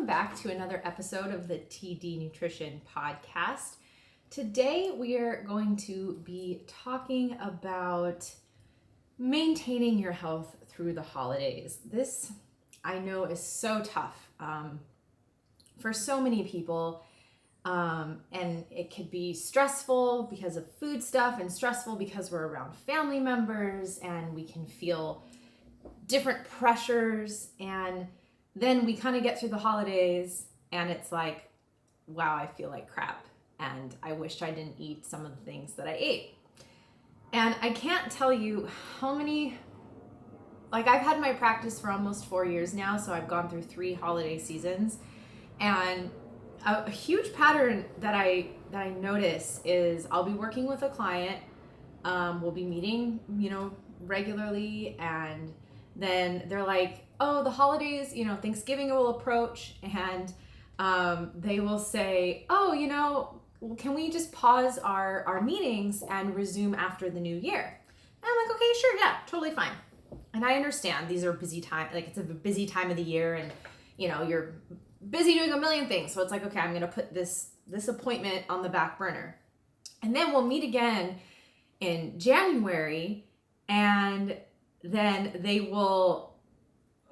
welcome back to another episode of the TD Nutrition Podcast. Today we are going to be talking about maintaining your health through the holidays. This, I know, is so tough for so many people, and it could be stressful because of food stuff and stressful because we're around family members and we can feel different pressures, and then we kind of get through the holidays and it's like, wow, I feel like crap and I wish I didn't eat some of the things that I ate. And I can't tell you how many, I've had my practice for almost 4 years now, so I've gone through 3 holiday seasons, and a huge pattern that I notice is I'll be working with a client, we'll be meeting, regularly, and then they're like, oh, the holidays, Thanksgiving will approach, and they will say, oh, can we just pause our meetings and resume after the new year? And I'm like, okay, sure, yeah, totally fine. And I understand these are busy time, it's a busy time of the year, and you're busy doing a million things. So it's like, okay, I'm gonna put this appointment on the back burner. And then we'll meet again in January, and then they will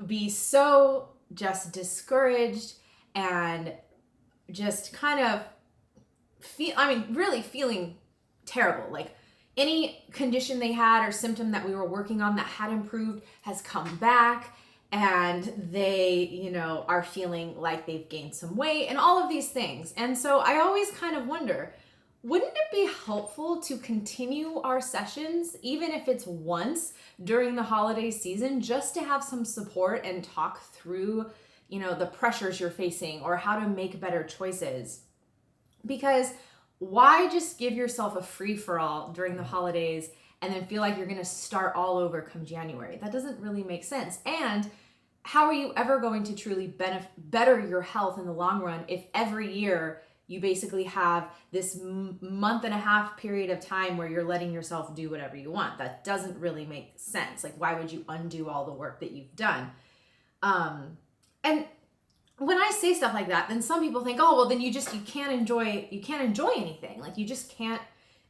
be so just discouraged and just kind of really feeling terrible. Like any condition they had or symptom that we were working on that had improved has come back, and they, are feeling like they've gained some weight and all of these things. And so I always kind of wonder, wouldn't it be helpful to continue our sessions, even if it's once during the holiday season, just to have some support and talk through, the pressures you're facing or how to make better choices? Because why just give yourself a free-for-all during the holidays and then feel like you're going to start all over come January? That doesn't really make sense. And how are you ever going to truly better your health in the long run if every year you basically have this month and a half period of time where you're letting yourself do whatever you want? That doesn't really make sense. Like, why would you undo all the work that you've done? And when I say stuff like that, then some people think, oh, well, then you can't enjoy anything. Like, you just can't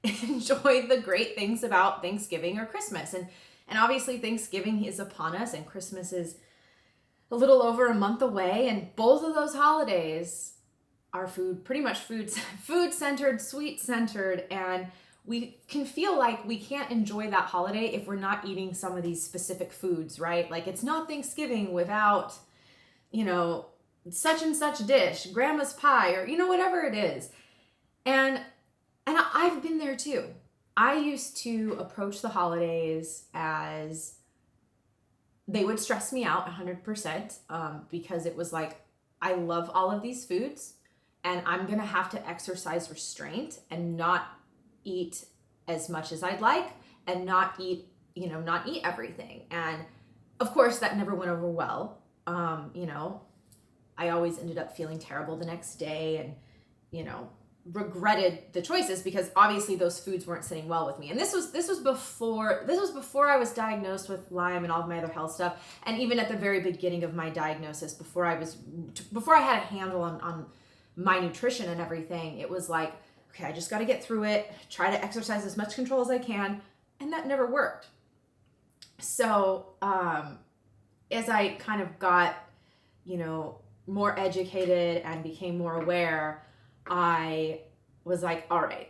enjoy the great things about Thanksgiving or Christmas. And obviously Thanksgiving is upon us and Christmas is a little over a month away. And both of those holidays are pretty much food-centered, sweet-centered, and we can feel like we can't enjoy that holiday if we're not eating some of these specific foods, right? Like, it's not Thanksgiving without, such and such dish, grandma's pie, or, whatever it is. And I've been there too. I used to approach the holidays as they would stress me out 100%, because it was like, I love all of these foods, and I'm going to have to exercise restraint and not eat as much as I'd like and not eat everything. And of course that never went over well. I always ended up feeling terrible the next day and, regretted the choices because obviously those foods weren't sitting well with me. And this was before I was diagnosed with Lyme and all of my other health stuff. And even at the very beginning of my diagnosis, before I had a handle on my nutrition and everything, it was like, okay, I just got to get through it, try to exercise as much control as I can. And that never worked. So, as I kind of got, more educated and became more aware, I was like, all right,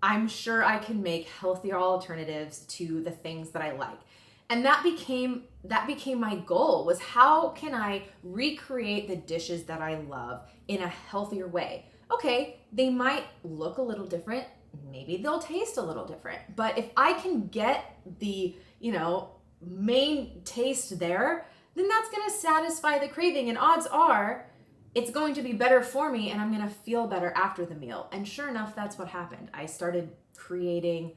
I'm sure I can make healthier alternatives to the things that I like. And that became my goal, was how can I recreate the dishes that I love in a healthier way? Okay, they might look a little different, maybe they'll taste a little different, but if I can get the, main taste there, then that's going to satisfy the craving, and odds are it's going to be better for me and I'm going to feel better after the meal. And sure enough, that's what happened. I started creating,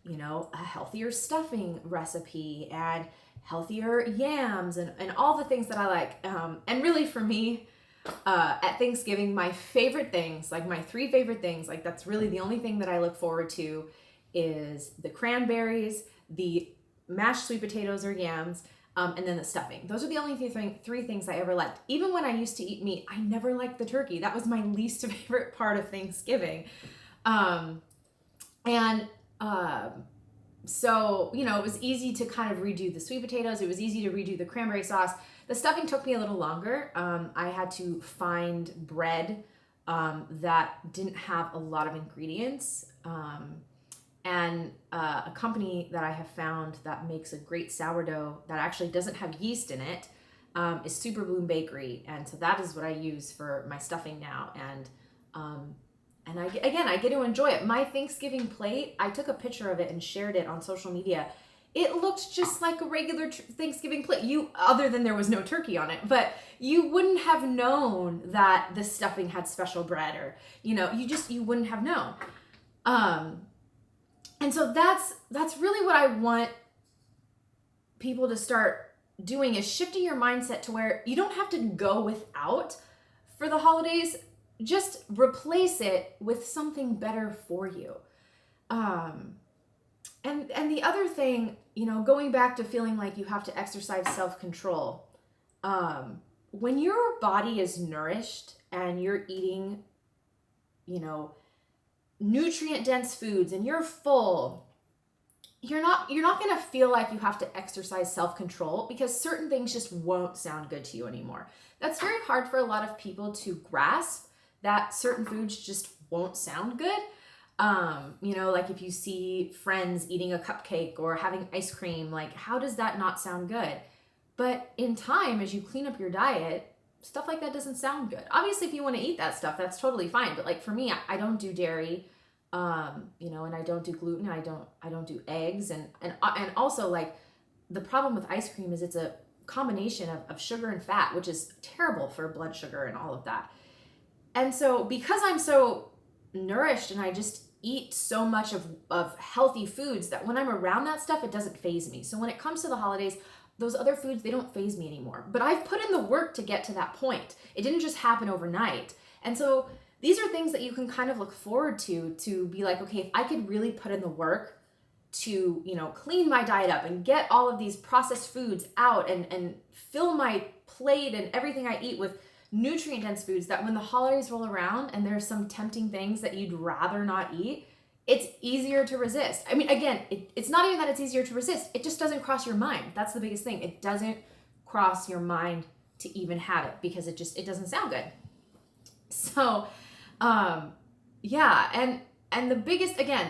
a healthier stuffing recipe and healthier yams and all the things that I like. And really for me, at Thanksgiving, my favorite things, like my 3 favorite things, like that's really the only thing that I look forward to is the cranberries, the mashed sweet potatoes or yams, and then the stuffing. Those are the only three things I ever liked. Even when I used to eat meat, I never liked the turkey. That was my least favorite part of Thanksgiving. So, it was easy to kind of redo the sweet potatoes. It was easy to redo the cranberry sauce. The stuffing took me a little longer. I had to find bread that didn't have a lot of ingredients. And a company that I have found that makes a great sourdough that actually doesn't have yeast in it is Super Bloom Bakery. And so that is what I use for my stuffing now. And I get to enjoy it. My Thanksgiving plate, I took a picture of it and shared it on social media. It looked just like a regular Thanksgiving plate. Other than there was no turkey on it, but you wouldn't have known that the stuffing had special bread, or you wouldn't have known. And so that's really what I want people to start doing, is shifting your mindset to where you don't have to go without for the holidays. Just replace it with something better for you. And the other thing, going back to feeling like you have to exercise self-control, when your body is nourished and you're eating, nutrient dense foods and you're full, you're not going to feel like you have to exercise self-control, because certain things just won't sound good to you anymore. That's very hard for a lot of people to grasp, that certain foods just won't sound good. Like if you see friends eating a cupcake or having ice cream, like, how does that not sound good? But in time, as you clean up your diet, stuff like that doesn't sound good. Obviously, if you want to eat that stuff, that's totally fine. But like for me, I don't do dairy, and I don't do gluten. I don't do eggs. And also, like, the problem with ice cream is it's a combination of sugar and fat, which is terrible for blood sugar and all of that. And so because I'm so nourished and I just eat so much of healthy foods, that when I'm around that stuff, it doesn't faze me. So when it comes to the holidays, those other foods, they don't faze me anymore. But I've put in the work to get to that point. It didn't just happen overnight. And so these are things that you can kind of look forward to be like, okay, if I could really put in the work to, clean my diet up and get all of these processed foods out and fill my plate and everything I eat with nutrient dense foods, that when the holidays roll around and there's some tempting things that you'd rather not eat, it's easier to resist. I mean, again, it's not even that it's easier to resist. It just doesn't cross your mind. That's the biggest thing. It doesn't cross your mind to even have it, because it doesn't sound good. So, yeah. And the biggest, again,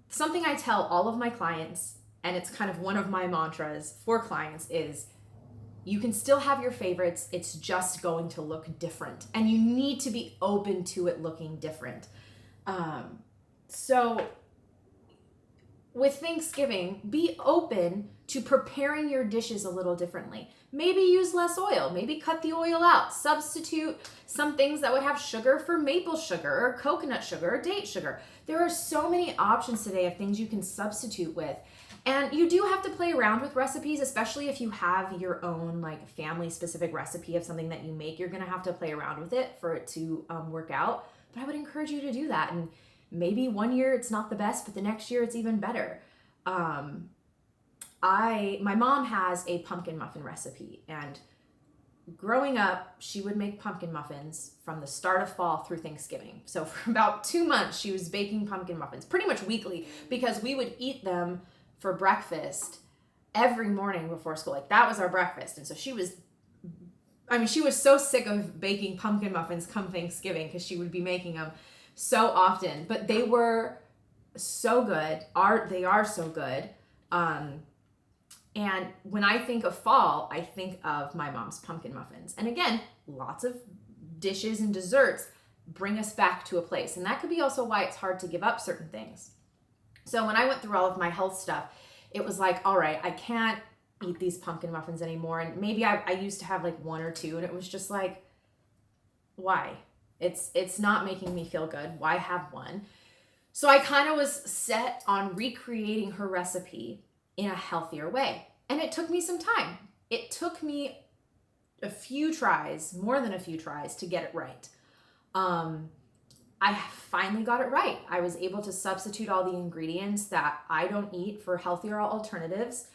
something I tell all of my clients, and it's kind of one of my mantras for clients, is you can still have your favorites. It's just going to look different, and you need to be open to it looking different. So with Thanksgiving, be open to preparing your dishes a little differently. Maybe use less oil, maybe cut the oil out, substitute some things that would have sugar for maple sugar or coconut sugar or date sugar. There are so many options today of things you can substitute with. And you do have to play around with recipes, especially if you have your own like family specific recipe of something that you make. You're going to have to play around with it for it to work out. But I would encourage you to do that. And maybe one year it's not the best, but the next year it's even better. My mom has a pumpkin muffin recipe, and growing up, she would make pumpkin muffins from the start of fall through Thanksgiving. So for about 2 months, she was baking pumpkin muffins pretty much weekly, because we would eat them for breakfast every morning before school. Like, that was our breakfast. And so she was so sick of baking pumpkin muffins come Thanksgiving, because she would be making them so often. But they were so good. They are so good. And when I think of fall, I think of my mom's pumpkin muffins. And again, lots of dishes and desserts bring us back to a place. And that could be also why it's hard to give up certain things. So when I went through all of my health stuff, it was like, all right, I can't eat these pumpkin muffins anymore. And maybe I used to have like one or two, and it was just like, why? It's not making me feel good. Why have one? So I kind of was set on recreating her recipe in a healthier way. And it took me some time. It took me a few tries, more than a few tries, to get it right. I finally got it right. I was able to substitute all the ingredients that I don't eat for healthier alternatives.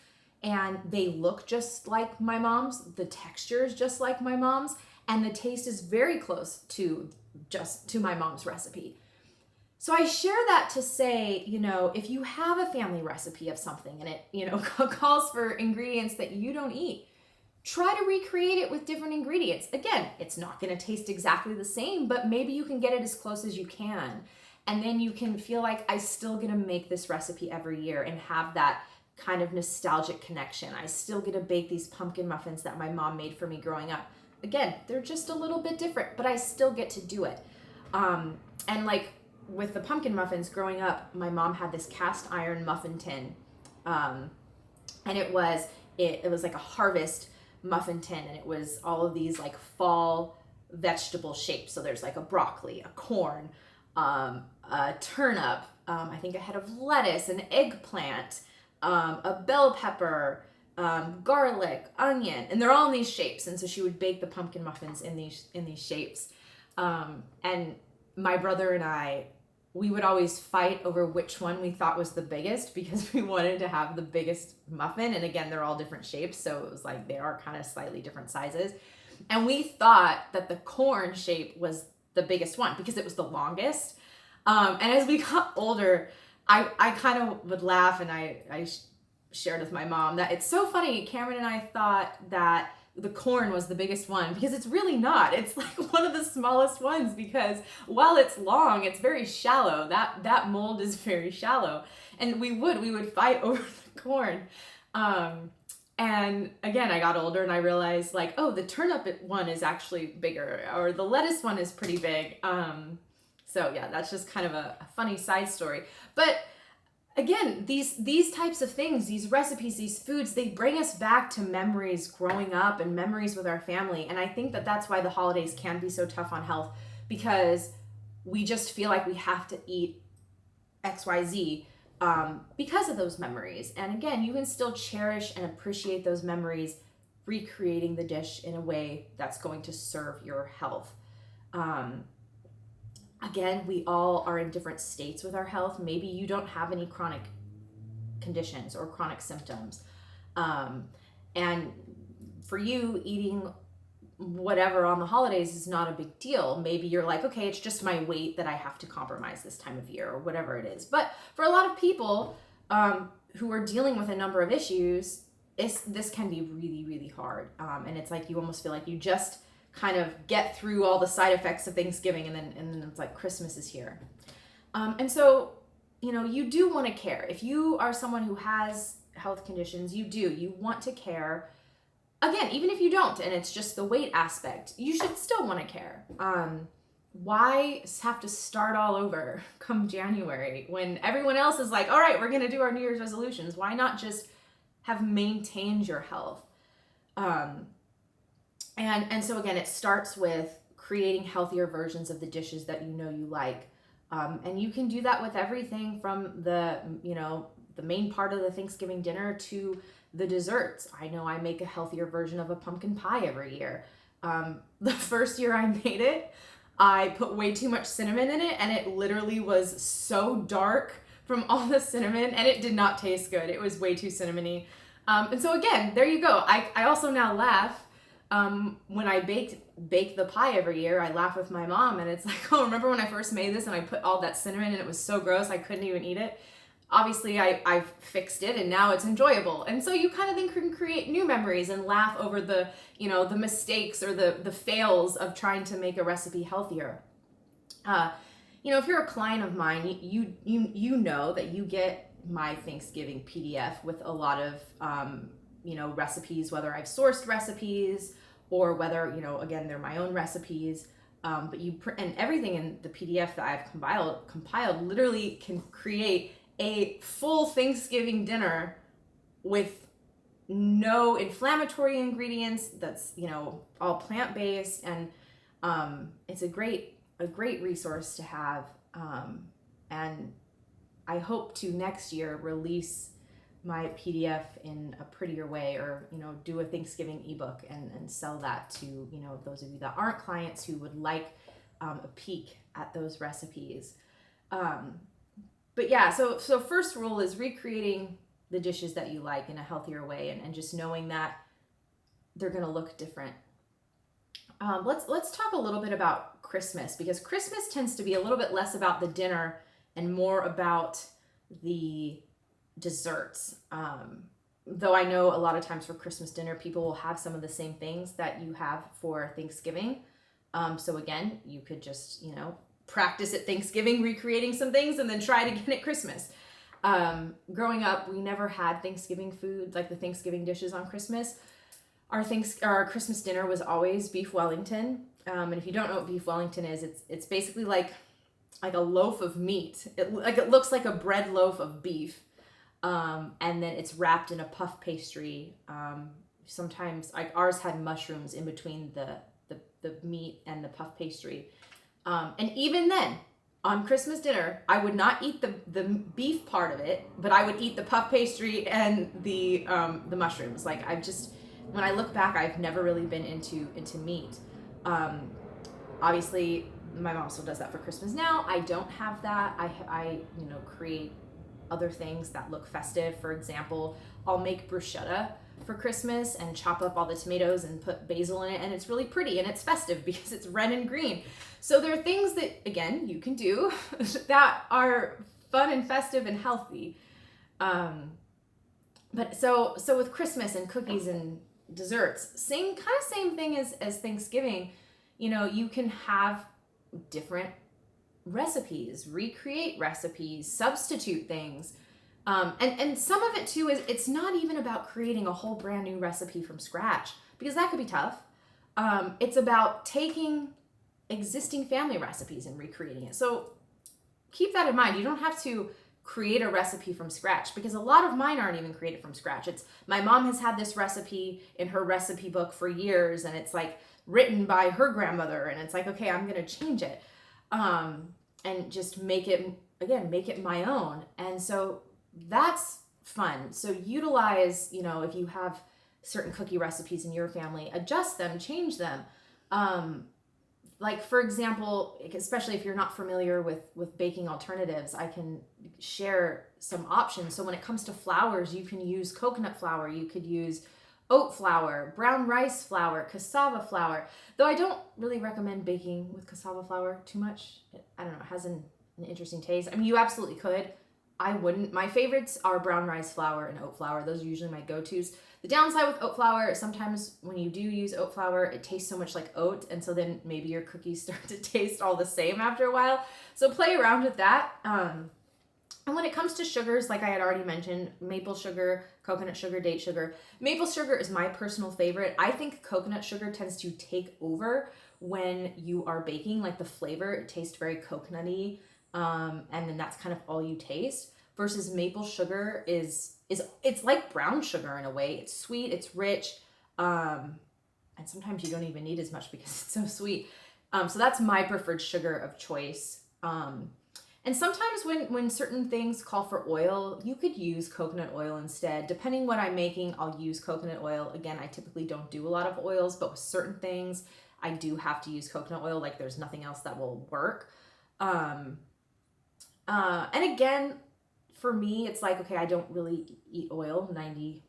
and they look just like my mom's, the texture is just like my mom's, and the taste is very close to my mom's recipe. So I share that to say, if you have a family recipe of something and it, calls for ingredients that you don't eat, try to recreate it with different ingredients. Again, it's not going to taste exactly the same, but maybe you can get it as close as you can. And then you can feel like, I still get to make this recipe every year and have that kind of nostalgic connection. I still get to bake these pumpkin muffins that my mom made for me growing up. Again, they're just a little bit different, but I still get to do it. And like with the pumpkin muffins growing up, my mom had this cast iron muffin tin. And it was like a harvest muffin tin, and it was all of these like fall vegetable shapes. So there's like a broccoli, a corn, a turnip, I think a head of lettuce, an eggplant, a bell pepper, garlic, onion, and they're all in these shapes. And so she would bake the pumpkin muffins in these shapes. And my brother and I, we would always fight over which one we thought was the biggest, because we wanted to have the biggest muffin. And again, they're all different shapes, so it was like they are kind of slightly different sizes. And we thought that the corn shape was the biggest one because it was the longest. And as we got older, I kind of would laugh, and I shared with my mom that it's so funny. Cameron and I thought that the corn was the biggest one, because it's really not. It's like one of the smallest ones, because while it's long, it's very shallow. That mold is very shallow. And we would fight over the corn. And again, I got older and I realized like, oh, the turnip one is actually bigger, or the lettuce one is pretty big. So yeah, that's just kind of a funny side story. But again, these types of things, these recipes, these foods, they bring us back to memories growing up and memories with our family. And I think that that's why the holidays can be so tough on health, because we just feel like we have to eat XYZ because of those memories. And again, you can still cherish and appreciate those memories, recreating the dish in a way that's going to serve your health. Again, we all are in different states with our health. Maybe you don't have any chronic conditions or chronic symptoms. And for you, eating whatever on the holidays is not a big deal. Maybe you're like, okay, it's just my weight that I have to compromise this time of year, or whatever it is. But for a lot of people who are dealing with a number of issues, this can be really, really hard. And it's like you almost feel like you just kind of get through all the side effects of Thanksgiving, and then it's like Christmas is here. And so, you do want to care. If you are someone who has health conditions, you want to care. Again, even if you don't, and it's just the weight aspect, you should still want to care. Why have to start all over come January when everyone else is like, all right, we're going to do our New Year's resolutions? Why not just have maintained your health? And so again, it starts with creating healthier versions of the dishes that you like. And you can do that with everything from the main part of the Thanksgiving dinner to the desserts. I know I make a healthier version of a pumpkin pie every year. The first year I made it, I put way too much cinnamon in it, and it literally was so dark from all the cinnamon, and it did not taste good. It was way too cinnamony. And so again, there you go. I also now laugh when I bake the pie every year. I laugh with my mom, and it's like, oh, remember when I first made this and I put all that cinnamon and it was so gross I couldn't even eat it? Obviously, I've fixed it and now it's enjoyable. And so you kind of then can create new memories and laugh over the mistakes or the fails of trying to make a recipe healthier. If you're a client of mine, you know that you get my Thanksgiving PDF with a lot of recipes, whether I've sourced recipes or whether, again, they're my own recipes. But and everything in the PDF that I've compiled literally can create a full Thanksgiving dinner with no inflammatory ingredients, that's, all plant-based. And it's a great resource to have. And I hope to next year release my PDF in a prettier way, or do a Thanksgiving ebook and sell that to those of you that aren't clients who would like a peek at those recipes. But yeah, so first rule is recreating the dishes that you like in a healthier way, and just knowing that they're going to look different. Let's talk a little bit about Christmas, because Christmas tends to be a little bit less about the dinner and more about the desserts. Though I know a lot of times for Christmas dinner, people will have some of the same things that you have for Thanksgiving. So again, you could just, practice at Thanksgiving, recreating some things, and then try it again at Christmas. Growing up, we never had Thanksgiving food, like the Thanksgiving dishes on Christmas. Our Christmas dinner was always beef Wellington. And if you don't know what beef Wellington is, it's basically like a loaf of meat. It looks like a bread loaf of beef. And then it's wrapped in a puff pastry. Sometimes ours had mushrooms in between the meat and the puff pastry. And even then, on Christmas dinner, I would not eat the beef part of it, but I would eat the puff pastry and the mushrooms. When I look back, I've never really been into meat. Obviously, my mom still does that for Christmas now. I don't have that. I create other things that look festive. For example, I'll make bruschetta for Christmas and chop up all the tomatoes and put basil in it, and it's really pretty and it's festive because it's red and green. So there are things that, again, you can do that are fun and festive and healthy. But so with Christmas and cookies and desserts, same thing as Thanksgiving. You can have different recipes, recreate recipes, substitute things. And some of it too is, it's not even about creating a whole brand new recipe from scratch, because that could be tough. It's about taking existing family recipes and recreating it. So keep that in mind. You don't have to create a recipe from scratch, because a lot of mine aren't even created from scratch. It's my mom has had this recipe in her recipe book for years, and it's like written by her grandmother, and it's like, okay, I'm going to change it. And just make it my own. And so that's fun. So utilize, if you have certain cookie recipes in your family, adjust them, change them. Like, for example, especially if you're not familiar with baking alternatives, I can share some options. So when it comes to flours, you can use coconut flour, you could use oat flour, brown rice flour, cassava flour. Though I don't really recommend baking with cassava flour too much. I don't know, it has an interesting taste. I mean, you absolutely could. I wouldn't. My favorites are brown rice flour and oat flour. Those are usually my go-tos. The downside with oat flour is sometimes when you do use oat flour, it tastes so much like oat, and so then maybe your cookies start to taste all the same after a while. So play around with that. And when it comes to sugars, like I had already mentioned, maple sugar, coconut sugar, date sugar. Maple sugar is my personal favorite. I think coconut sugar tends to take over when you are baking, like the flavor, it tastes very coconutty. And then that's kind of all you taste, versus maple sugar is it's like brown sugar in a way. It's sweet, it's rich, and sometimes you don't even need as much because it's so sweet. So that's my preferred sugar of choice. And sometimes when certain things call for oil, you could use coconut oil instead. Depending what I'm making, I'll use coconut oil. Again, I typically don't do a lot of oils, but with certain things, I do have to use coconut oil. Like, there's nothing else that will work. And again, for me, it's like, okay, I don't really eat oil 95%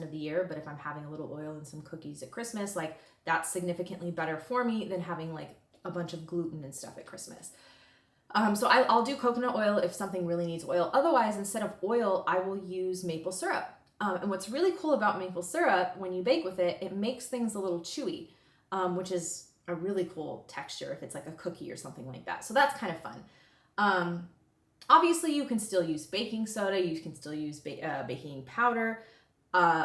of the year, but if I'm having a little oil and some cookies at Christmas, like, that's significantly better for me than having like a bunch of gluten and stuff at Christmas. So I'll do coconut oil if something really needs oil. Otherwise, instead of oil, I will use maple syrup. And what's really cool about maple syrup, when you bake with it, it makes things a little chewy, which is a really cool texture if it's like a cookie or something like that. So that's kind of fun. Obviously, you can still use baking soda. You can still use baking powder.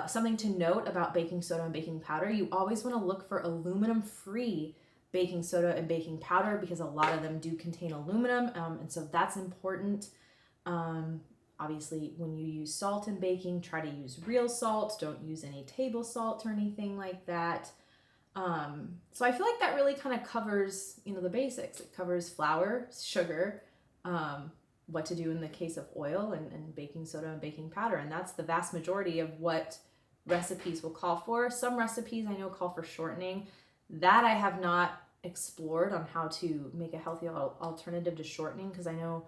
Something to note about baking soda and baking powder, you always want to look for aluminum-free baking soda and baking powder, because a lot of them do contain aluminum, and so that's important. Obviously, when you use salt in baking, try to use real salt. Don't use any table salt or anything like that. So I feel like that really kind of covers, the basics. It covers flour, sugar, what to do in the case of oil, and baking soda and baking powder, and that's the vast majority of what recipes will call for. Some recipes I know call for shortening. That I have not explored on how to make a healthy alternative to shortening, because I know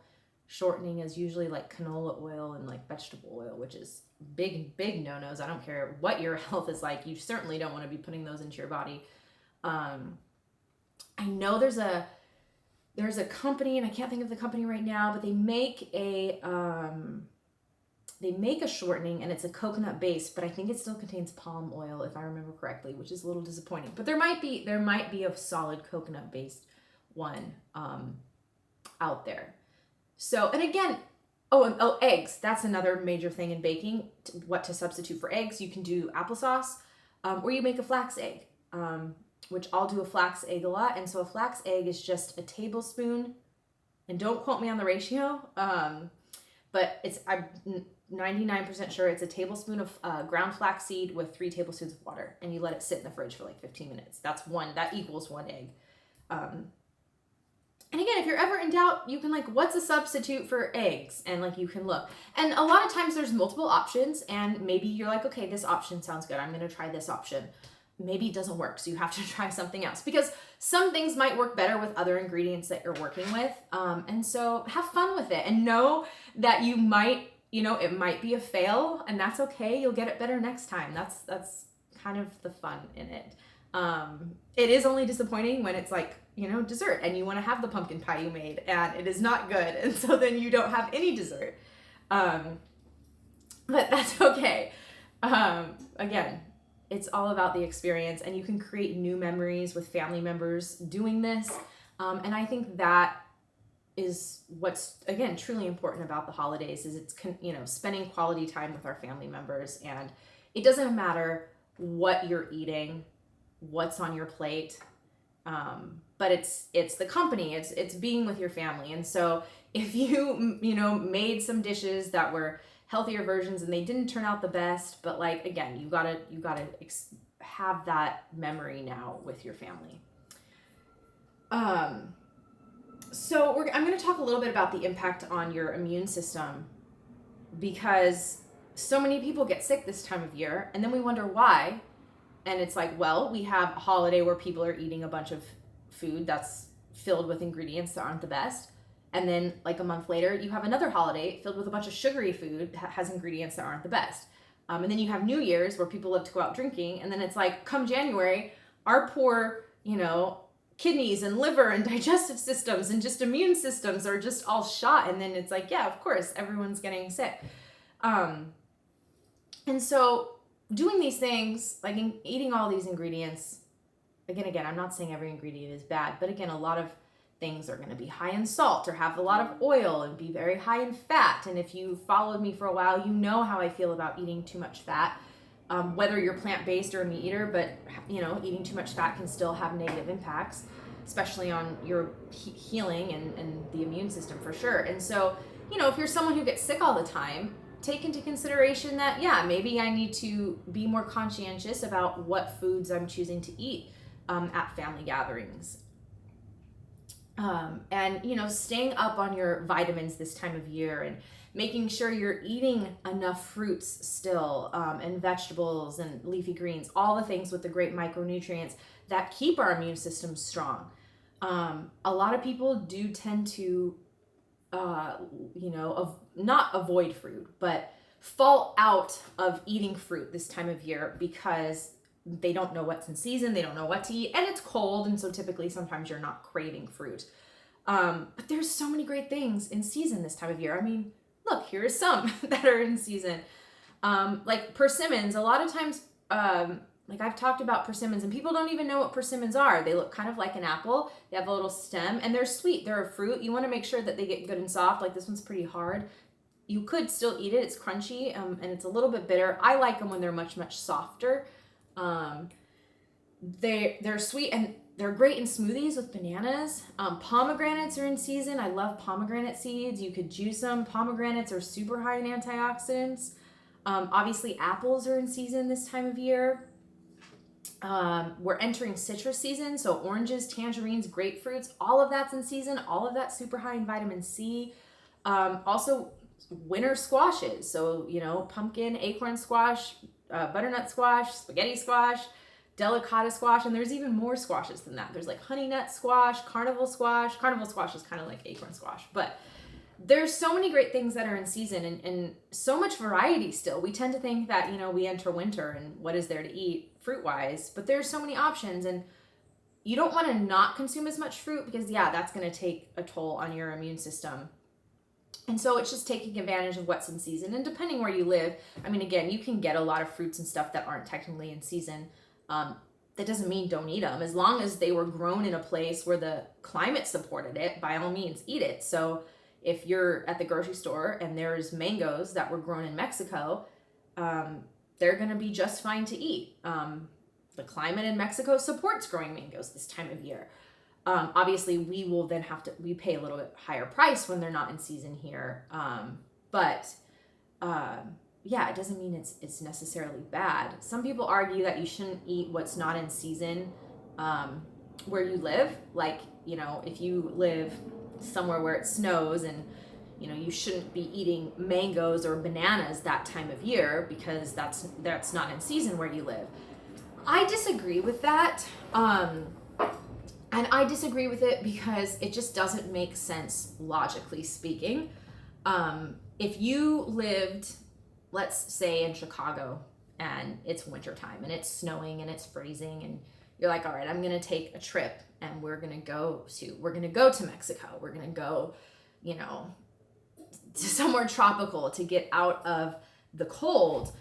shortening is usually like canola oil and like vegetable oil, which is big no-nos. I don't care what your health is like. You certainly don't want to be putting those into your body. I know there's a company, and I can't think of the company right now, but they make a shortening, and it's a coconut base, but I think it still contains palm oil if I remember correctly, which is a little disappointing. But there might be a solid coconut based one out there. So, and again, eggs. That's another major thing in baking. What to substitute for eggs? You can do applesauce, or you make a flax egg. Which I'll do a flax egg a lot. And so a flax egg is just a tablespoon, and don't quote me on the ratio, but I'm 99% sure it's a tablespoon of ground flaxseed with 3 tablespoons of water, and you let it sit in the fridge for like 15 minutes. That equals 1 egg. And again, if you're ever in doubt, you can what's a substitute for eggs? And you can look. And a lot of times there's multiple options, and maybe you're like, okay, this option sounds good. I'm going to try this option. Maybe it doesn't work, so you have to try something else, because some things might work better with other ingredients that you're working with. And so have fun with it, and know that you might, it might be a fail, and that's okay. You'll get it better next time. That's kind of the fun in it. It is only disappointing when it's dessert, and you want to have the pumpkin pie you made and it is not good. And so then you don't have any dessert. But that's okay. Again, it's all about the experience, and you can create new memories with family members doing this. And I think that is what's, again, truly important about the holidays, is it's, spending quality time with our family members. And it doesn't matter what you're eating, what's on your plate, but it's the company, it's being with your family. And so if you made some dishes that were healthier versions and they didn't turn out the best, but again, you gotta have that memory now with your family. So I'm going to talk a little bit about the impact on your immune system, because so many people get sick this time of year, and then we wonder why. And it's we have a holiday where people are eating a bunch of food that's filled with ingredients that aren't the best. And then a month later, you have another holiday filled with a bunch of sugary food that has ingredients that aren't the best. And then you have New Year's, where people love to go out drinking. And then it's come January, our poor, kidneys and liver and digestive systems and just immune systems are just all shot. And then it's yeah, of course, everyone's getting sick. And so doing these things, eating all these ingredients, again, I'm not saying every ingredient is bad, but again, a lot of things are going to be high in salt or have a lot of oil and be very high in fat. And if you followed me for a while, you know how I feel about eating too much fat, whether you're plant-based or a meat eater, but eating too much fat can still have negative impacts, especially on your healing and the immune system for sure. And so, if you're someone who gets sick all the time, take into consideration that, yeah, maybe I need to be more conscientious about what foods I'm choosing to eat at family gatherings. And, staying up on your vitamins this time of year, and making sure you're eating enough fruits still, and vegetables and leafy greens, all the things with the great micronutrients that keep our immune system strong. A lot of people do tend to, not avoid fruit, but fall out of eating fruit this time of year because they don't know what's in season, they don't know what to eat, and it's cold, and so typically sometimes you're not craving fruit. But there's so many great things in season this time of year. I mean, look, here are some that are in season. Persimmons, a lot of times, I've talked about persimmons, and people don't even know what persimmons are. They look kind of like an apple. They have a little stem, and they're sweet. They're a fruit. You want to make sure that they get good and soft. This one's pretty hard. You could still eat it. It's crunchy, and it's a little bit bitter. I like them when they're much, much softer. They're sweet, and they're great in smoothies with bananas. Pomegranates are in season. I love pomegranate seeds. You could juice them. Pomegranates are super high in antioxidants. Obviously, apples are in season this time of year. We're entering citrus season, so oranges, tangerines, grapefruits, all of that's in season. All of that's super high in vitamin C. Also, winter squashes, so pumpkin, acorn squash, butternut squash, spaghetti squash, delicata squash, and there's even more squashes than that. There's honey nut squash, carnival squash. Carnival squash is kind of like acorn squash, but there's so many great things that are in season, and so much variety still. We tend to think that, we enter winter and what is there to eat fruit wise, but there's so many options, and you don't want to not consume as much fruit because that's going to take a toll on your immune system. And so it's just taking advantage of what's in season. And depending where you live, again, you can get a lot of fruits and stuff that aren't technically in season. That doesn't mean don't eat them. As long as they were grown in a place where the climate supported it, by all means, eat it. So if you're at the grocery store and there's mangoes that were grown in Mexico, they're going to be just fine to eat. The climate in Mexico supports growing mangoes this time of year. Obviously, we will then we pay a little bit higher price when they're not in season here. But it doesn't mean it's necessarily bad. Some people argue that you shouldn't eat what's not in season where you live. Like, if you live somewhere where it snows and, you shouldn't be eating mangoes or bananas that time of year because that's not in season where you live. I disagree with that. And I disagree with it because it just doesn't make sense logically speaking. If you lived, let's say, in Chicago and it's wintertime and it's snowing and it's freezing and you're like, all right, I'm going to take a trip and we're going to go to Mexico. We're going to go, to somewhere tropical to get out of the cold.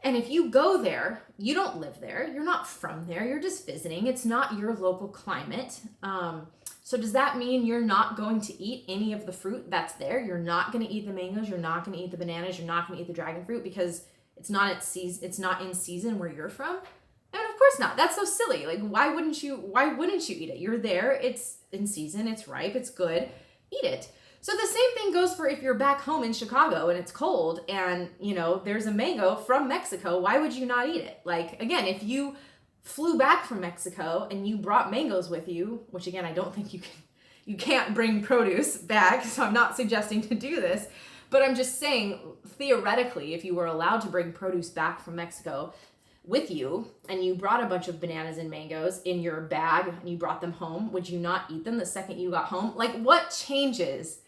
And if you go there, you don't live there, you're not from there, you're just visiting, it's not your local climate. So does that mean you're not going to eat any of the fruit that's there? You're not going to eat the mangoes, you're not going to eat the bananas, you're not going to eat the dragon fruit because it's not in season where you're from? And of course not. That's so silly. Like, why wouldn't you eat it? You're there, it's in season, it's ripe, it's good, eat it. So the same thing goes for if you're back home in Chicago and it's cold and, there's a mango from Mexico, why would you not eat it? Like, again, if you flew back from Mexico and you brought mangoes with you, which again, I don't think you can't bring produce back, so I'm not suggesting to do this, but I'm just saying, theoretically, if you were allowed to bring produce back from Mexico with you and you brought a bunch of bananas and mangoes in your bag and you brought them home, would you not eat them the second you got home? Like, what changes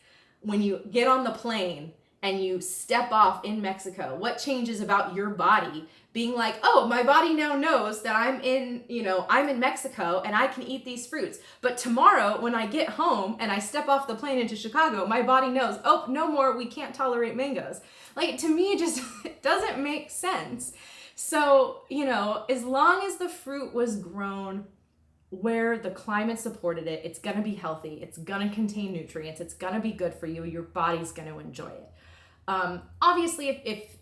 when you get on the plane and you step off in Mexico? What changes about your body being like, oh, my body now knows that I'm in Mexico and I can eat these fruits. But tomorrow when I get home and I step off the plane into Chicago, my body knows, oh, no more, we can't tolerate mangoes. Like, to me, it doesn't make sense. So, as long as the fruit was grown where the climate supported it, it's going to be healthy, it's going to contain nutrients, it's going to be good for you, your body's going to enjoy it. Obviously,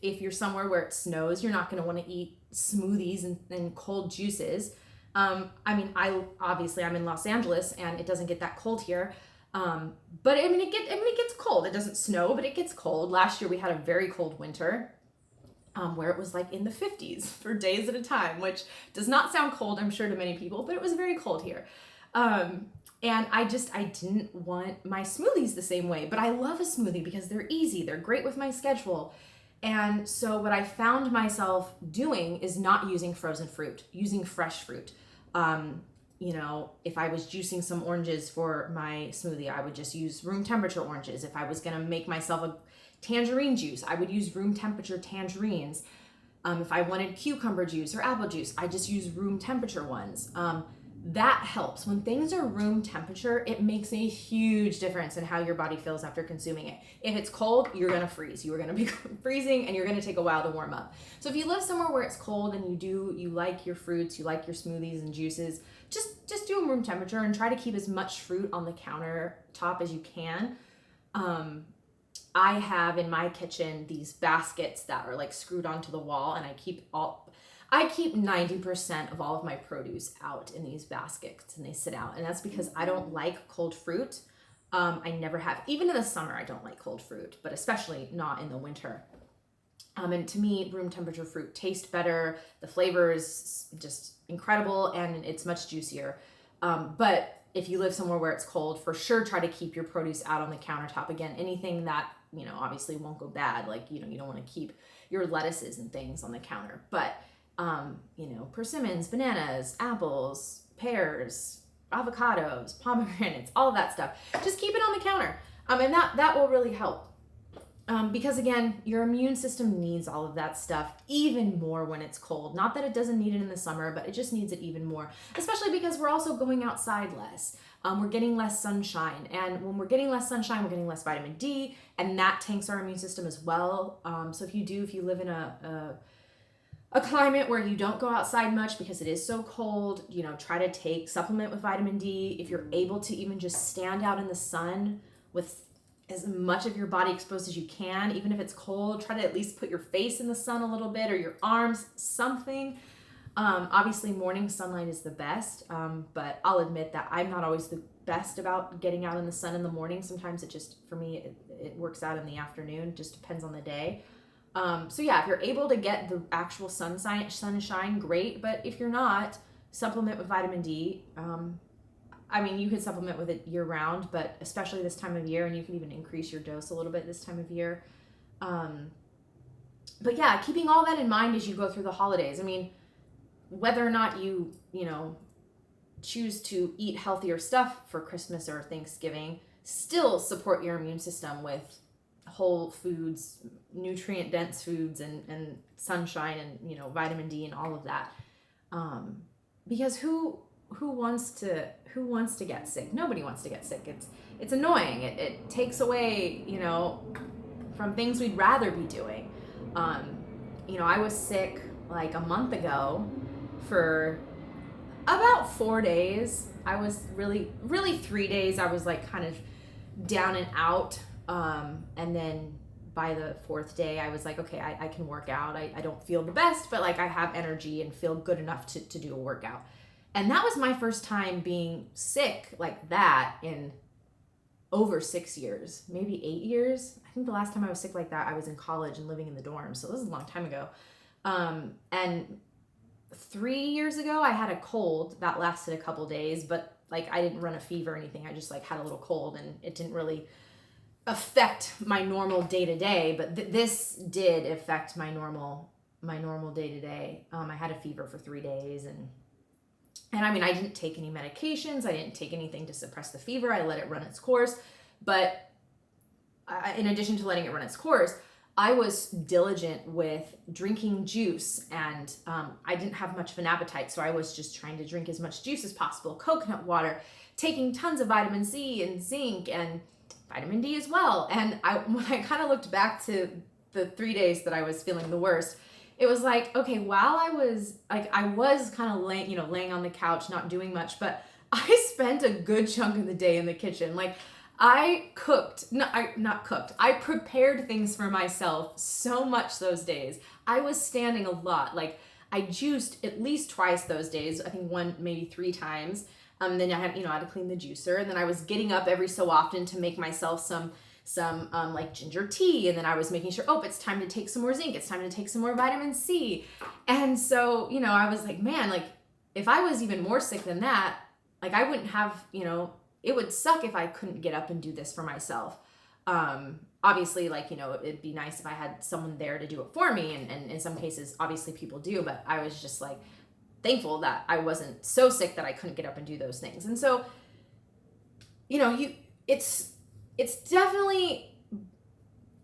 if you're somewhere where it snows, you're not going to want to eat smoothies and cold juices. I'm in Los Angeles and it doesn't get that cold here. But it gets cold. It doesn't snow, but it gets cold. Last year we had a very cold winter. Where it was like in the 50s for days at a time, which does not sound cold, I'm sure, to many people, but it was very cold here. And I didn't want my smoothies the same way, but I love a smoothie because they're easy, they're great with my schedule. And so what I found myself doing is not using frozen fruit, using fresh fruit. If I was juicing some oranges for my smoothie, I would just use room temperature oranges. If I was gonna make myself a tangerine juice, I would use room temperature tangerines. If I wanted cucumber juice or apple juice, I just use room temperature ones. That helps. When things are room temperature, it makes a huge difference in how your body feels after consuming it. If it's cold, you're gonna freeze. You are gonna be freezing and you're gonna take a while to warm up. So if you live somewhere where it's cold and you like your fruits, you like your smoothies and juices, just do them room temperature and try to keep as much fruit on the countertop as you can. I have in my kitchen these baskets that are like screwed onto the wall, and I keep 90% of all of my produce out in these baskets, and they sit out. And that's because I don't like cold fruit. I never have. Even in the summer, I don't like cold fruit, but especially not in the winter. And to me, room temperature fruit tastes better. The flavor is just incredible, and it's much juicier. But if you live somewhere where it's cold, for sure, try to keep your produce out on the countertop. Again, anything that, obviously won't go bad. Like, you don't want to keep your lettuces and things on the counter, but, persimmons, bananas, apples, pears, avocados, pomegranates, all of that stuff. Just keep it on the counter. And that will really help. Because again, your immune system needs all of that stuff even more when it's cold. Not that it doesn't need it in the summer, but it just needs it even more, especially because we're also going outside less. We're getting less sunshine. And when we're getting less sunshine, we're getting less vitamin D, and that tanks our immune system as well. So if you live in a climate where you don't go outside much because it is so cold, try to supplement with vitamin D. If you're able to even just stand out in the sun with as much of your body exposed as you can, even if it's cold, try to at least put your face in the sun a little bit, or your arms, something. Obviously morning sunlight is the best, but I'll admit that I'm not always the best about getting out in the sun in the morning. Sometimes it just, for me, it works out in the afternoon. It just depends on the day. So yeah, if you're able to get the actual sunshine, great. But if you're not, supplement with vitamin D. You could supplement with it year round, but especially this time of year, and you can even increase your dose a little bit this time of year. But yeah, keeping all that in mind as you go through the holidays. Whether or not you choose to eat healthier stuff for Christmas or Thanksgiving, still support your immune system with whole foods, nutrient dense foods, and sunshine, and vitamin D and all of that. Because who wants to get sick? Nobody wants to get sick. It's annoying. It takes away, from things we'd rather be doing. I was sick like a month ago for about 4 days. I was really 3 days. I was like kind of down and out. And then by the fourth day, I was like, okay, I can work out. I don't feel the best, but like I have energy and feel good enough to do a workout. And that was my first time being sick like that in over 6 years, maybe 8 years. I think the last time I was sick like that, I was in college and living in the dorms. So this is a long time ago. And 3 years ago, I had a cold that lasted a couple days, but like I didn't run a fever or anything. I just like had a little cold, and it didn't really affect my normal day to day. But this did affect my normal day to day. I had a fever for 3 days, and I didn't take any medications. I didn't take anything to suppress the fever. I let it run its course. But in addition to letting it run its course, I was diligent with drinking juice, and I didn't have much of an appetite. So I was just trying to drink as much juice as possible, coconut water, taking tons of vitamin C and zinc and vitamin D as well. And when I kind of looked back to the 3 days that I was feeling the worst, it was like, okay, while I was kind of laying on the couch, not doing much, but I spent a good chunk of the day in the kitchen. Like I prepared things for myself so much those days. I was standing a lot. Like I juiced at least twice those days. I think one, maybe 3 times. Then I had to clean the juicer, and then I was getting up every so often to make myself some like ginger tea, and then I was making sure, it's time to take some more zinc, it's time to take some more vitamin C. And so, I was like, man, like if I was even more sick than that, like I wouldn't have, it would suck if I couldn't get up and do this for myself. Obviously, like, it'd be nice if I had someone there to do it for me, and in some cases, obviously people do, but I was just like thankful that I wasn't so sick that I couldn't get up and do those things. And so, it's definitely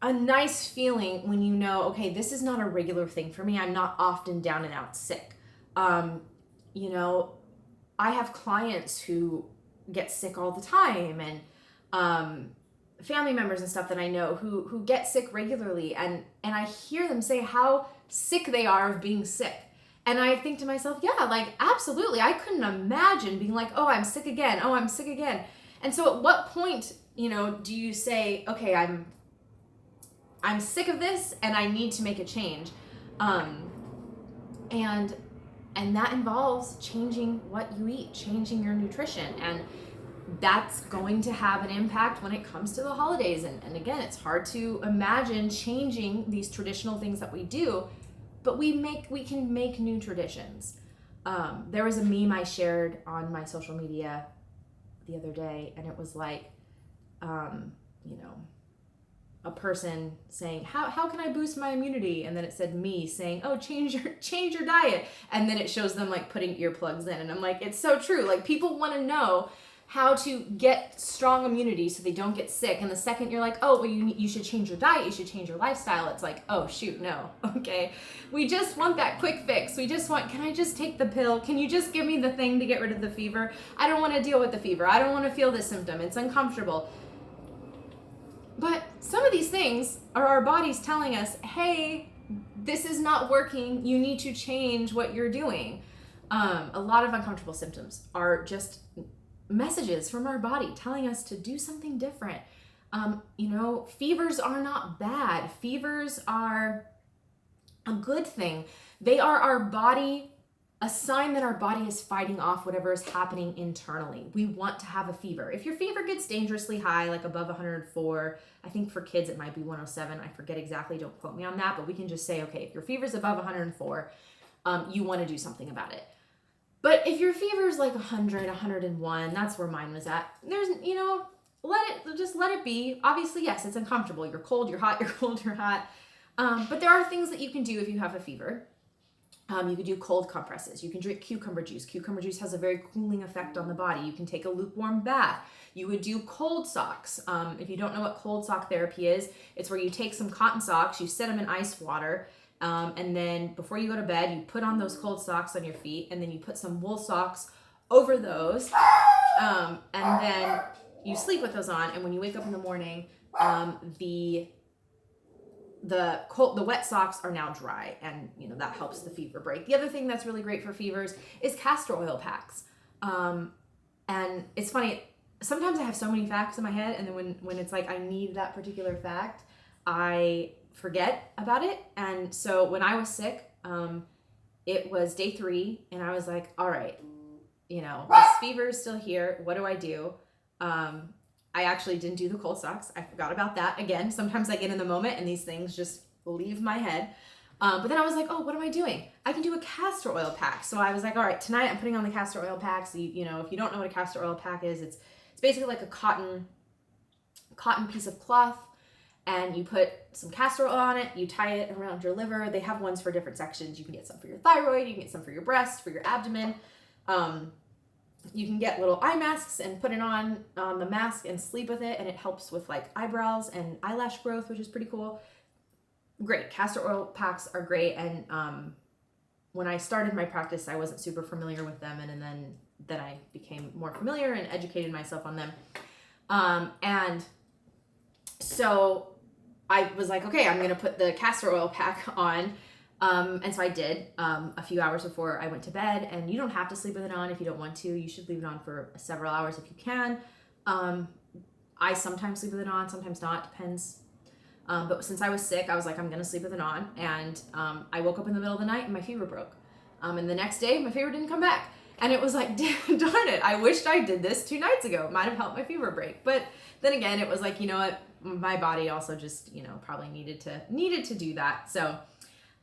a nice feeling when okay, this is not a regular thing for me. I'm not often down and out sick. I have clients who get sick all the time, and family members and stuff that I know who get sick regularly, and I hear them say how sick they are of being sick. And I think to myself, yeah, like absolutely. I couldn't imagine being like, oh, I'm sick again. Oh, I'm sick again. And so at what point, do you say, okay, I'm sick of this and I need to make a change? And that involves changing what you eat, changing your nutrition. And that's going to have an impact when it comes to the holidays. And again, it's hard to imagine changing these traditional things that we do, but we can make new traditions. There was a meme I shared on my social media the other day, and it was like, a person saying, how can I boost my immunity? And then it said me saying, oh, change your diet. And then it shows them like putting earplugs in. And I'm like, it's so true. Like, people want to know how to get strong immunity so they don't get sick. And the second you're like, oh, well, you should change your diet, you should change your lifestyle, it's like, oh shoot, no. Okay, we just want that quick fix. We just want, can I just take the pill? Can you just give me the thing to get rid of the fever? I don't want to deal with the fever. I don't want to feel this symptom. It's uncomfortable. But some of these things are our bodies telling us, hey, this is not working. You need to change what you're doing. A lot of uncomfortable symptoms are just messages from our body telling us to do something different. Fevers are not bad. Fevers are a good thing. They are our body, a sign that our body is fighting off whatever is happening internally. We want to have a fever. If your fever gets dangerously high, like above 104, I think for kids it might be 107. I forget exactly, don't quote me on that, but we can just say, okay, if your fever's above 104, you want to do something about it. But if your fever is like 100, 101, that's where mine was at. There's, let it be. Obviously, yes, it's uncomfortable. You're cold, you're hot, you're cold, you're hot. But there are things that you can do if you have a fever. You can do cold compresses. You can drink cucumber juice. Cucumber juice has a very cooling effect on the body. You can take a lukewarm bath. You would do cold socks. If you don't know what cold sock therapy is, it's where you take some cotton socks, you set them in ice water, and then before you go to bed, you put on those cold socks on your feet, and then you put some wool socks over those, and then you sleep with those on. And when you wake up in the morning, the wet socks are now dry, and that helps the fever break. The other thing that's really great for fevers is castor oil packs. And it's funny, sometimes I have so many facts in my head, and then when it's like I need that particular fact, I forget about it. And so when I was sick, it was day 3, and I was like, all right, this fever is still here. What do I do? I actually didn't do the cold socks. I forgot about that. Again, sometimes I get in the moment and these things just leave my head. But then I was like, oh, what am I doing? I can do a castor oil pack. So I was like, all right, tonight I'm putting on the castor oil pack. So, if you don't know what a castor oil pack is, it's basically like a cotton piece of cloth, and you put some castor oil on it, you tie it around your liver. They have ones for different sections. You can get some for your thyroid, you can get some for your breast, for your abdomen. You can get little eye masks and put it on the mask and sleep with it, and it helps with like eyebrows and eyelash growth, which is pretty cool. Great. Castor oil packs are great. And when I started my practice, I wasn't super familiar with them, and then I became more familiar and educated myself on them. And so I was like, okay, I'm going to put the castor oil pack on. And so I did a few hours before I went to bed, and you don't have to sleep with it on if you don't want to. You should leave it on for several hours if you can. I sometimes sleep with it on, sometimes not, depends. But since I was sick, I was like, I'm going to sleep with it on. And I woke up in the middle of the night and my fever broke. And the next day, my fever didn't come back. And it was like, darn it, I wished I did this 2 nights ago. It might have helped my fever break. But then again, it was like, you know what? My body also just, probably needed to do that. So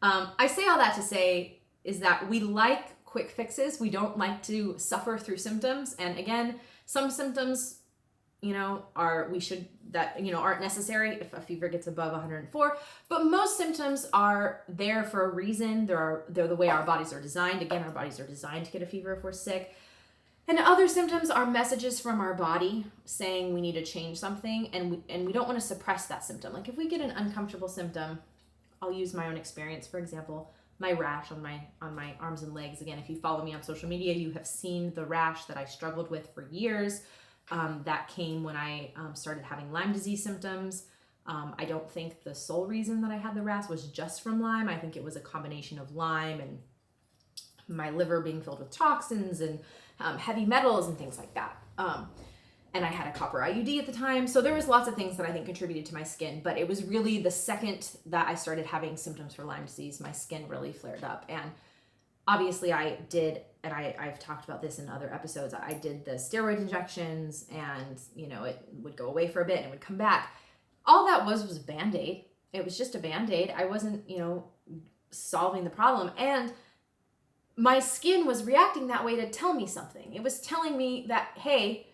I say all that to say is that we like quick fixes. We don't like to suffer through symptoms. And again, some symptoms, aren't necessary if a fever gets above 104. But most symptoms are there for a reason. They're the way our bodies are designed. Again, our bodies are designed to get a fever if we're sick. And other symptoms are messages from our body saying we need to change something, and we don't want to suppress that symptom. Like if we get an uncomfortable symptom, I'll use my own experience. For example, my rash on my arms and legs. Again, if you follow me on social media, you have seen the rash that I struggled with for years. That came when I started having Lyme disease symptoms. I don't think the sole reason that I had the rash was just from Lyme. I think it was a combination of Lyme and my liver being filled with toxins and heavy metals and things like that. And I had a copper IUD at the time. So there was lots of things that I think contributed to my skin, but it was really the second that I started having symptoms for Lyme disease, my skin really flared up. And obviously I did, and I've talked about this in other episodes, I did the steroid injections, and, it would go away for a bit and it would come back. All that was a Band-Aid. It was just a Band-Aid. I wasn't, solving the problem. And my skin was reacting that way to tell me something. It was telling me that, hey,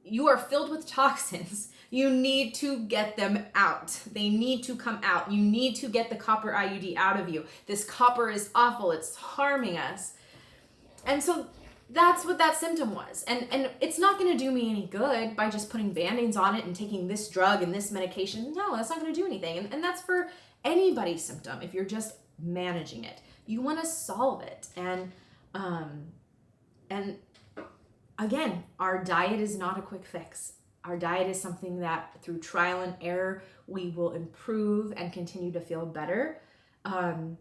you are filled with toxins. You need to get them out. They need to come out. You need to get the copper IUD out of you. This copper is awful. It's harming us. And so that's what that symptom was. And it's not going to do me any good by just putting Band-Aids on it and taking this drug and this medication. No, that's not going to do anything. And that's for anybody's symptom if you're just managing it. You want to solve it. And again, our diet is not a quick fix. Our diet is something that through trial and error, we will improve and continue to feel better. To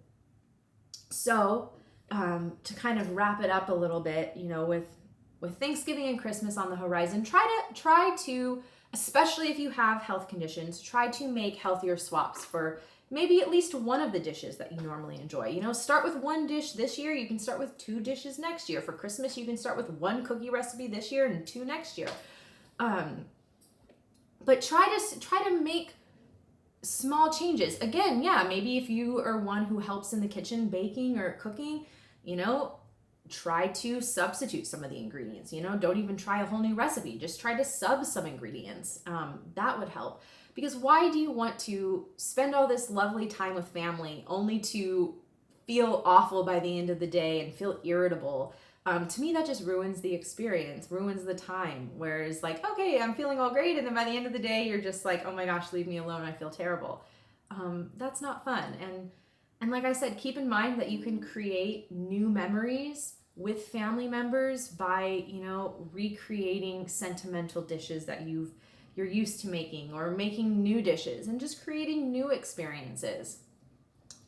kind of wrap it up a little bit, with Thanksgiving and Christmas on the horizon, try to, especially if you have health conditions, try to make healthier swaps for maybe at least one of the dishes that you normally enjoy. Start with one dish this year. You can start with 2 dishes next year. For Christmas, you can start with 1 cookie recipe this year and 2 next year. But try to make small changes. Again, maybe if you are one who helps in the kitchen baking or cooking, try to substitute some of the ingredients. Don't even try a whole new recipe. Just try to sub some ingredients. That would help. Because why do you want to spend all this lovely time with family only to feel awful by the end of the day and feel irritable? To me, that just ruins the experience, ruins the time. Whereas okay, I'm feeling all great. And then by the end of the day, you're just like, oh my gosh, leave me alone. I feel terrible. That's not fun. And like I said, keep in mind that you can create new memories with family members by, recreating sentimental dishes that you're used to making, or making new dishes and just creating new experiences.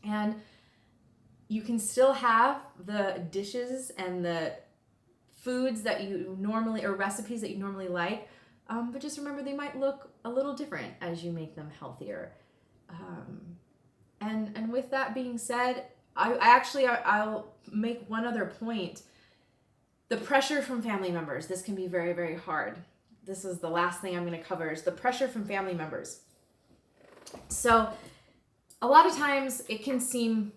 And you can still have the dishes and the foods that you normally, or recipes that you normally like, but just remember they might look a little different as you make them healthier. And with that being said, I'll make one other point. The pressure from family members, this can be very, very hard. This is the last thing I'm going to cover, is the pressure from family members. So a lot of times it can seem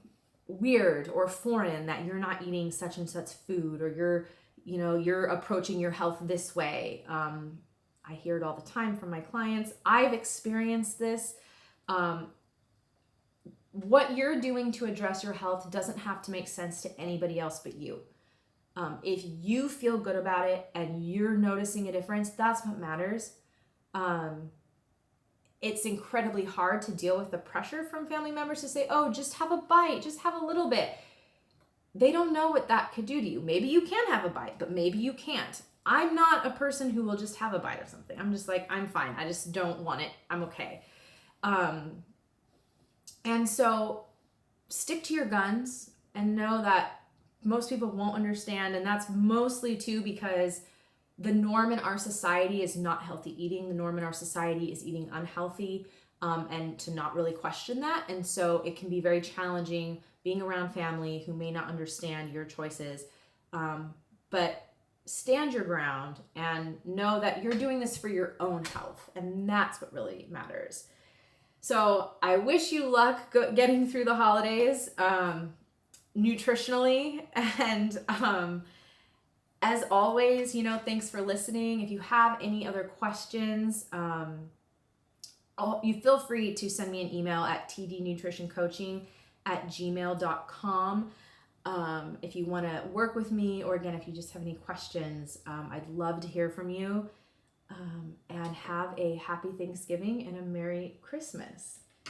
weird or foreign that you're not eating such and such food, or you're approaching your health this way. I hear it all the time from my clients. I've experienced this. What you're doing to address your health doesn't have to make sense to anybody else but you. If you feel good about it and you're noticing a difference, that's what matters. It's incredibly hard to deal with the pressure from family members to say, oh, just have a bite, just have a little bit. They don't know what that could do to you. Maybe you can have a bite, but maybe you can't. I'm not a person who will just have a bite of something. I'm just like, I'm fine. I just don't want it. I'm okay. And so stick to your guns and know that most people won't understand. And that's mostly too because the norm in our society is not healthy eating. The norm in our society is eating unhealthy, and to not really question that. And so it can be very challenging being around family who may not understand your choices. But stand your ground and know that you're doing this for your own health. And that's what really matters. So I wish you luck getting through the holidays nutritionally. And as always, thanks for listening. If you have any other questions, you feel free to send me an email at tdnutritioncoaching@gmail.com. If you want to work with me, or again, if you just have any questions, I'd love to hear from you. And have a happy Thanksgiving and a Merry Christmas.